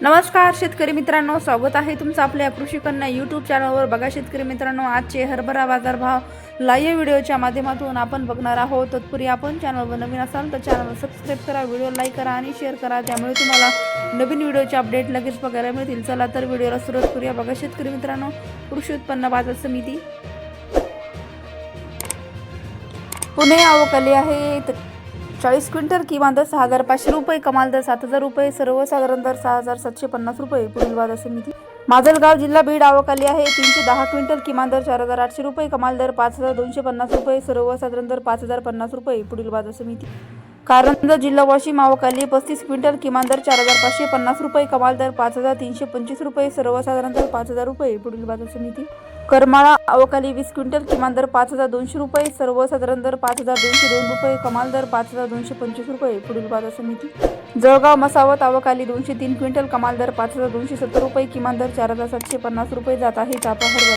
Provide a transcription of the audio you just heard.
नमस्कार शेतकरी मित्रांनो, स्वागत आहे तुमचं आपल्या कृषी कन्या यूट्यूब चॅनलवर. बघा शेतकरी मित्रांनो, आजचे हरभरा बाजारभाव लाईव्ह व्हिडिओच्या माध्यमातून आपण बघणार आहोत. तत्पूर्वी आपण चॅनलवर नवीन असाल तर चॅनलला सबस्क्राईब करा, व्हिडिओ लाईक करा आणि शेअर करा, त्यामुळे तुम्हाला नवीन व्हिडिओचे अपडेट लगेच बघायला मिळतील. चला तर व्हिडिओला सुरुवात करूया. बघा शेतकरी मित्रांनो, कृषी उत्पन्न बाजार समिती पुणे आवक आली आहे 40 क्विंटल, किमान दर 6,500 रुपये, कमाल दर 7,000 रुपये, सर्वसाधारण दर 6,750 रुपये. पुढील बाजार समिती माजलगाव जिल्हा बीड आवक आली आहे 310 क्विंटल, किमान दर 4,800 रुपये, कमाल दर 5,250 रुपये, सर्वसाधारण दर 5,050 रुपये. पुढील बाजार समिती कारंजा जिल्हा वाशिम आवक आली 35 क्विंटल, किमान दर 4,550 रुपये, कमाल दर 5,325 रुपये, सर्वसाधारण दर 5,000 रुपये. पुढील बाजार समिती करमाळा आवक आली 20 क्विंटल, किमान दर 5,200 रुपये, सर्वसाधारण दर 5,202 रुपये, कमाल दर 5,225 रुपये. पुढील बाजार समिती जळगाव मसावत आवक आली 203 क्विंटल, कमाल दर 5,270 रुपये, किमान दर 4,750 रुपये. जात आहे चाफा हरभरा.